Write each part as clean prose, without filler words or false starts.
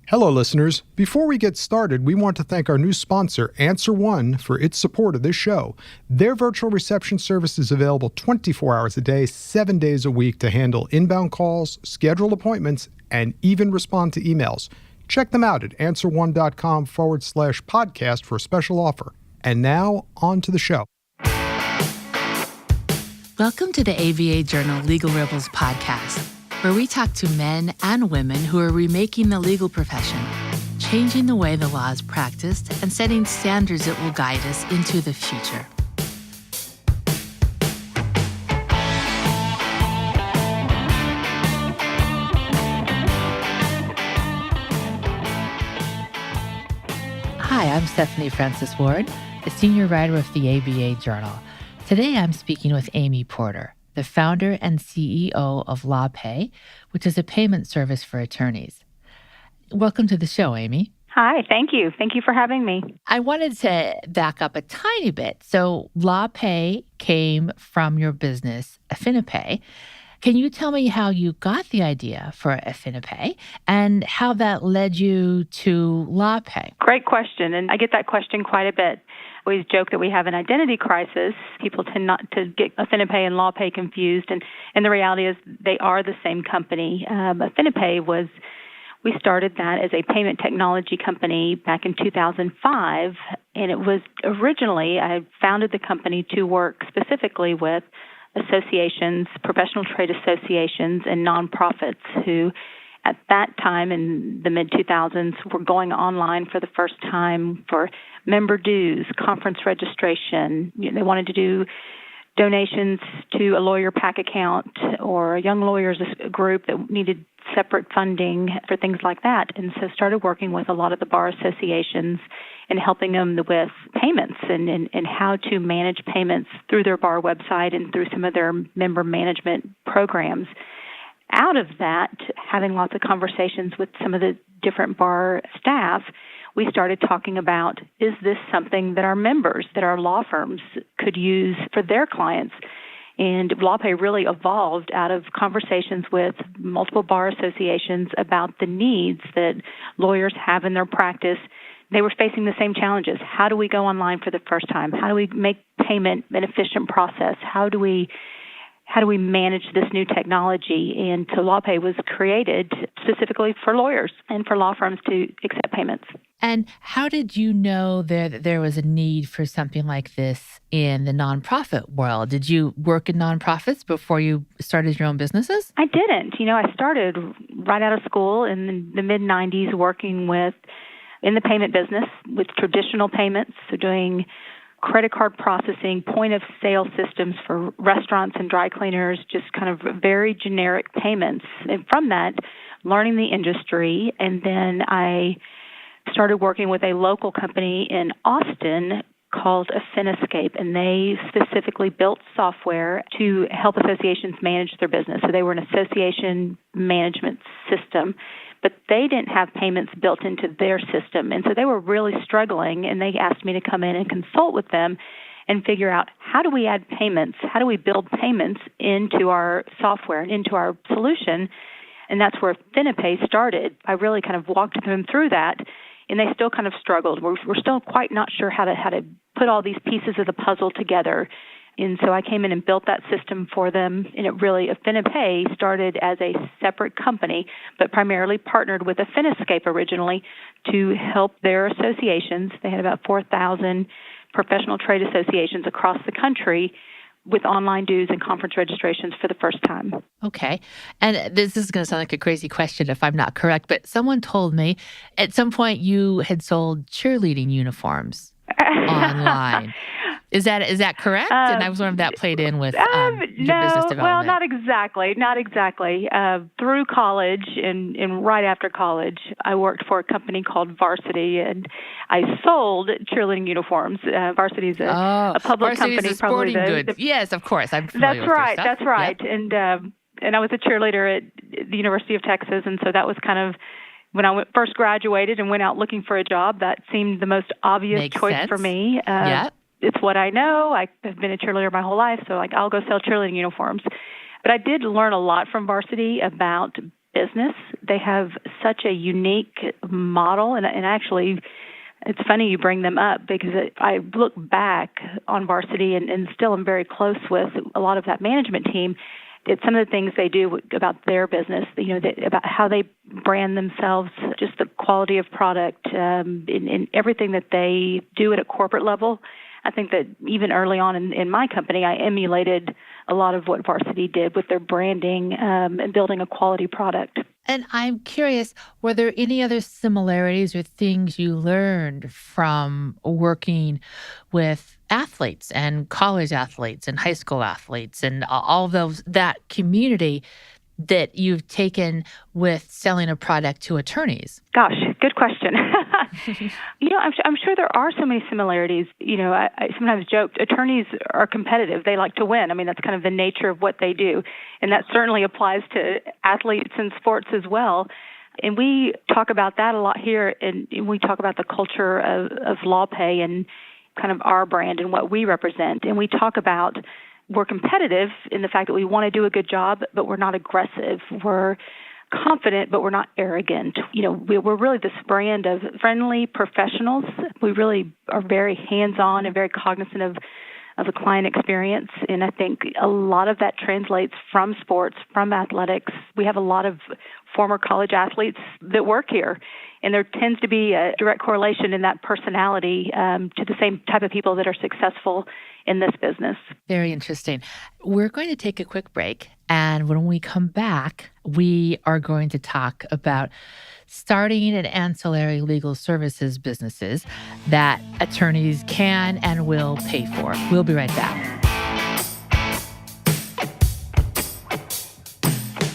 Hello, listeners. Before we get started, we want to thank our new sponsor, Answer One, for its support of this show. Their virtual reception service is available 24 hours a day, 7 days a week to handle inbound calls, schedule appointments, and even respond to emails. Check them out at answerone.com/podcast for a special offer. And now, on to the show. Welcome to the ABA Journal Legal Rebels podcast, where we talk to men and women who are remaking the legal profession, changing the way the law is practiced, and setting standards that will guide us into the future. Hi, I'm Stephanie Francis Ward, the senior writer of the ABA Journal. Today I'm speaking with Amy Porter, the founder and CEO of LawPay, which is a payment service for attorneys. Welcome to the show, Amy. Hi, thank you. Thank you for having me. I wanted to back up a tiny bit. So LawPay came from your business, Finnoppe. Can you tell me how you got the idea for Finnoppe and how that led you to LawPay? Great question, and I get that question quite a bit. I always joke that we have an identity crisis. People tend not to get Finnoppe and LawPay confused, and the reality is they are the same company. Finnoppe we started that as a payment technology company back in 2005, and it was originally, I founded the company to work specifically with associations, professional trade associations, and nonprofits who at that time in the mid-2000s were going online for the first time for member dues, conference registration. They wanted to do donations to a lawyer PAC account or a young lawyers group that needed separate funding for things like that. And so started working with a lot of the bar associations and helping them with payments and how to manage payments through their bar website and through some of their member management programs. Out of that, having lots of conversations with some of the different bar staff, we started talking about, is this something that our members, that our law firms could use for their clients? And LawPay really evolved out of conversations with multiple bar associations about the needs that lawyers have in their practice. They were facing the same challenges. How do we go online for the first time? How do we make payment an efficient process? How do we manage this new technology? And so LawPay was created specifically for lawyers and for law firms to accept payments. And how did you know that there was a need for something like this in the nonprofit world? Did you work in nonprofits before you started your own businesses? I didn't. I started right out of school in the mid-'90s working in the payment business with traditional payments, so doing credit card processing, point-of-sale systems for restaurants and dry cleaners, just kind of very generic payments. And from that, learning the industry, and then I started working with a local company in Austin called Finnoppe, and they specifically built software to help associations manage their business. So they were an association management system, but they didn't have payments built into their system. And so they were really struggling, and they asked me to come in and consult with them and figure out, how do we add payments? How do we build payments into our software and into our solution? And that's where Finnoppe started. I really kind of walked them through that, and they still kind of struggled. We're still quite not sure how to put all these pieces of the puzzle together. And so I came in and built that system for them. And it really, Finnoppe started as a separate company, but primarily partnered with Finnoppe originally to help their associations. They had about 4,000 professional trade associations across the country with online dues and conference registrations for the first time. Okay. And this is going to sound like a crazy question if I'm not correct, but someone told me at some point you had sold cheerleading uniforms online. Is that correct? And I was wondering if that played in with your business development. Well, not exactly. Through college and right after college, I worked for a company called Varsity, and I sold cheerleading uniforms. Varsity is a public company. Varsity is a sporting good. Yes, of course. I'm familiar with your stuff. That's right. Yep. And I was a cheerleader at the University of Texas, and so that was kind of, when I first graduated and went out looking for a job, that seemed the most obvious choice for me. Yeah. It's what I know. I have been a cheerleader my whole life, so I'll go sell cheerleading uniforms. But I did learn a lot from Varsity about business. They have such a unique model, and actually, it's funny you bring them up because I look back on Varsity and still am very close with a lot of that management team. It's some of the things they do about their business, about how they brand themselves, just the quality of product, in everything that they do at a corporate level. I think that even early on in my company, I emulated a lot of what Varsity did with their branding and building a quality product. And I'm curious, were there any other similarities or things you learned from working with athletes and college athletes and high school athletes and all those, that community that you've taken with selling a product to attorneys? Gosh, good question. I'm sure there are so many similarities. I sometimes joke, attorneys are competitive. They like to win. I mean, that's kind of the nature of what they do. And that certainly applies to athletes and sports as well. And we talk about that a lot here, and we talk about the culture of LawPay and kind of our brand and what we represent. And we talk about we're competitive in the fact that we want to do a good job, but we're not aggressive. We're confident, but we're not arrogant. We're really this brand of friendly professionals. We really are very hands-on and very cognizant of the client experience. And I think a lot of that translates from sports, from athletics. We have a lot of former college athletes that work here. And there tends to be a direct correlation in that personality to the same type of people that are successful in this business. Very interesting. We're going to take a quick break. And when we come back, we are going to talk about starting an ancillary legal services businesses that attorneys can and will pay for. We'll be right back.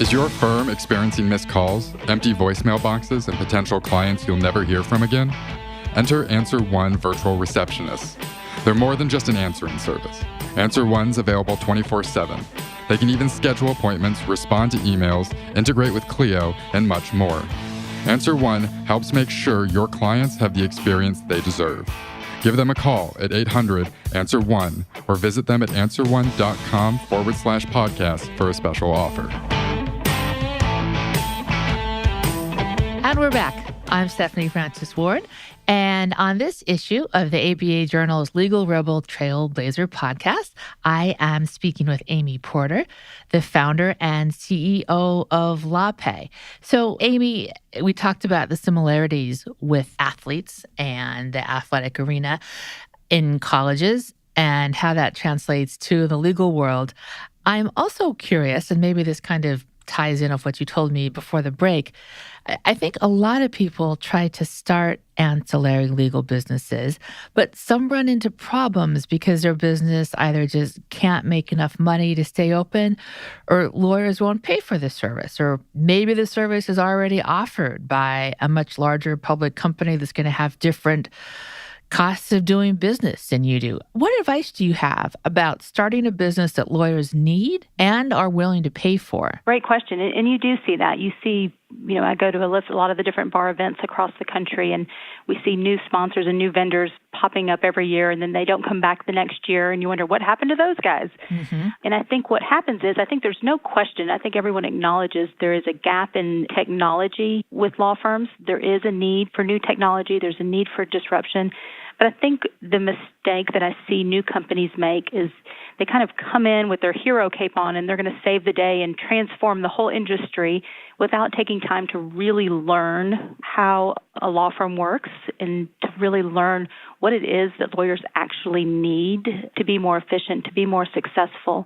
Is your firm experiencing missed calls, empty voicemail boxes, and potential clients you'll never hear from again? Enter Answer One Virtual Receptionists. They're more than just an answering service. Answer One's available 24/7. They can even schedule appointments, respond to emails, integrate with Clio, and much more. Answer One helps make sure your clients have the experience they deserve. Give them a call at 800-ANSWER1 or visit them at answer1.com/podcast for a special offer. And we're back. I'm Stephanie Francis Ward. And on this issue of the ABA Journal's Legal Rebel Trailblazer podcast, I am speaking with Amy Porter, the founder and CEO of LawPay. So, Amy, we talked about the similarities with athletes and the athletic arena in colleges and how that translates to the legal world. I'm also curious, and maybe this kind of ties in with what you told me before the break. I think a lot of people try to start ancillary legal businesses, but some run into problems because their business either just can't make enough money to stay open, or lawyers won't pay for the service, or maybe the service is already offered by a much larger public company that's going to have different costs of doing business than you do. What advice do you have about starting a business that lawyers need and are willing to pay for? Great question. And you do see that. You see, I go to a lot of the different bar events across the country, and we see new sponsors and new vendors popping up every year, and then they don't come back the next year, and you wonder, what happened to those guys? Mm-hmm. And I think what happens is, I think there's no question, I think everyone acknowledges there is a gap in technology with law firms. There is a need for new technology. There's a need for disruption. But I think the mistake that I see new companies make is they kind of come in with their hero cape on, and they're going to save the day and transform the whole industry without taking time to really learn how a law firm works and to really learn what it is that lawyers actually need to be more efficient, to be more successful.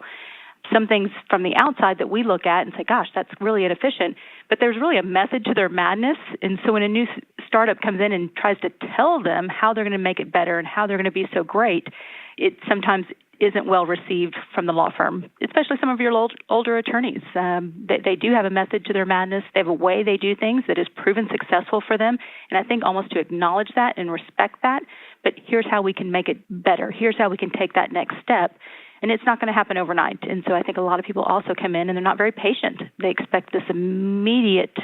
Some things from the outside that we look at and say, gosh, that's really inefficient. But there's really a method to their madness. And so when a new startup comes in and tries to tell them how they're going to make it better and how they're going to be so great, it sometimes isn't well received from the law firm, especially some of your older attorneys. They do have a method to their madness. They have a way they do things that is proven successful for them. And I think almost to acknowledge that and respect that, but here's how we can make it better. Here's how we can take that next step. And it's not going to happen overnight. And so I think a lot of people also come in and they're not very patient. They expect this immediate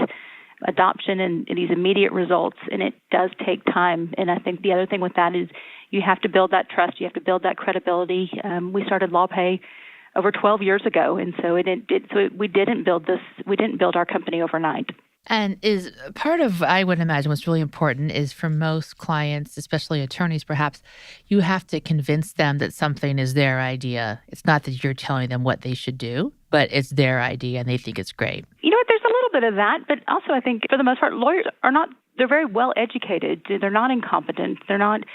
adoption and these immediate results, and it does take time. And I think the other thing with that is you have to build that trust. You have to build that credibility. We started LawPay over 12 years ago. And so we didn't build our company overnight. And is part of, I would imagine, what's really important is for most clients, especially attorneys perhaps, you have to convince them that something is their idea. It's not that you're telling them what they should do, but it's their idea and they think it's great. You know what? There's a little bit of that, but also I think for the most part, lawyers they're very well educated. They're not incompetent. They're not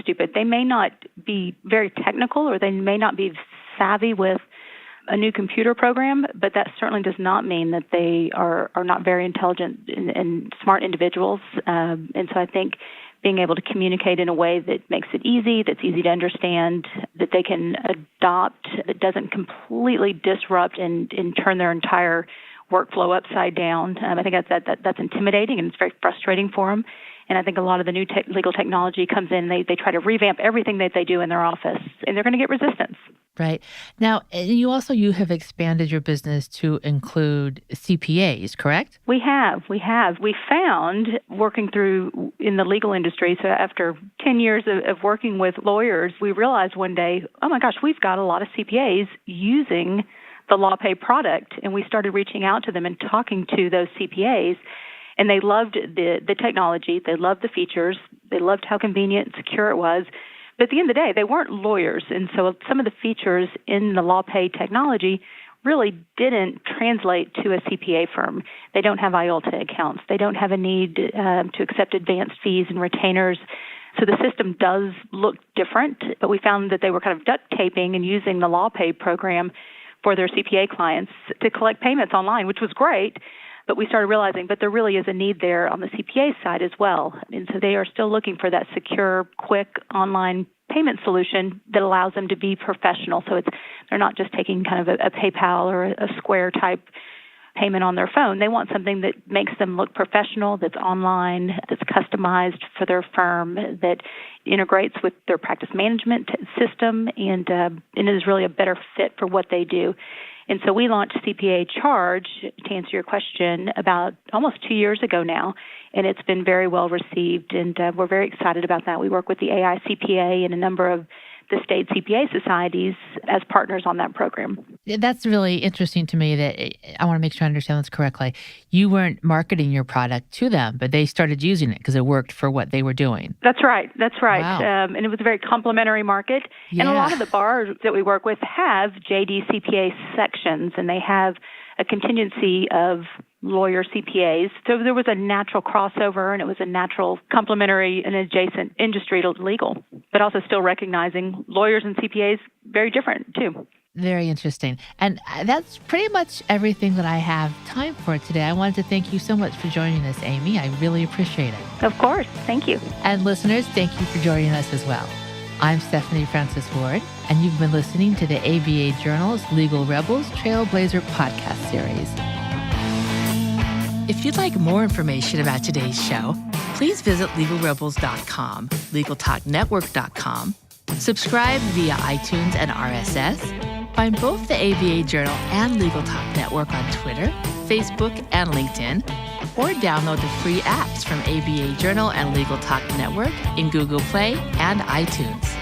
stupid. They may not be very technical, or they may not be savvy with a new computer program, but that certainly does not mean that they are not very intelligent and smart individuals. And so I think being able to communicate in a way that makes it easy, that's easy to understand, that they can adopt, that doesn't completely disrupt and turn their entire workflow upside down. I think that's intimidating, and it's very frustrating for them. And I think a lot of the new legal technology comes in, they try to revamp everything that they do in their office, and they're going to get resistance. Right. Now, you have expanded your business to include CPAs, correct? We have. We found, working through in the legal industry, so after 10 years of working with lawyers, we realized one day, oh my gosh, we've got a lot of CPAs using the LawPay product. And we started reaching out to them and talking to those CPAs. And they loved the technology. They loved the features. They loved how convenient and secure it was. But at the end of the day, they weren't lawyers. And so some of the features in the LawPay technology really didn't translate to a CPA firm. They don't have IOLTA accounts. They don't have a need to accept advanced fees and retainers. So the system does look different. But we found that they were kind of duct taping and using the LawPay program for their CPA clients to collect payments online, which was great. But we started realizing, but there really is a need there on the CPA side as well. And so they are still looking for that secure, quick online payment solution that allows them to be professional. So they're not just taking kind of a PayPal or a Square type payment on their phone. They want something that makes them look professional, that's online, that's customized for their firm, that integrates with their practice management system, and is really a better fit for what they do. And so we launched CPA Charge, to answer your question, about almost 2 years ago now, and it's been very well received, and we're very excited about that. We work with the AICPA and a number of the state CPA societies as partners on that program. That's really interesting to me. That I want to make sure I understand this correctly. You weren't marketing your product to them, but they started using it because it worked for what they were doing. That's right. Wow. And it was a very complementary market. Yeah. And a lot of the bars that we work with have JD CPA sections, and they have a contingency of lawyer CPAs. So there was a natural crossover, and it was a natural complementary and adjacent industry to legal, but also still recognizing lawyers and CPAs very different too. Very interesting. And that's pretty much everything that I have time for today. I wanted to thank you so much for joining us, Amy. I really appreciate it. Of course. Thank you. And listeners, thank you for joining us as well. I'm Stephanie Francis Ward, and you've been listening to the ABA Journal's Legal Rebels Trailblazer podcast series. If you'd like more information about today's show, please visit LegalRebels.com, LegalTalkNetwork.com, subscribe via iTunes and RSS, find both the ABA Journal and Legal Talk Network on Twitter, Facebook, and LinkedIn, or download the free apps from ABA Journal and Legal Talk Network in Google Play and iTunes.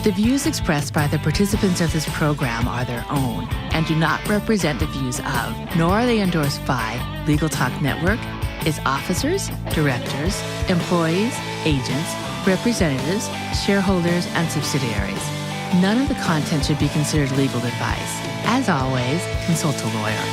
The views expressed by the participants of this program are their own and do not represent the views of, nor are they endorsed by, Legal Talk Network, its officers, directors, employees, agents, representatives, shareholders, and subsidiaries. None of the content should be considered legal advice. As always, consult a lawyer.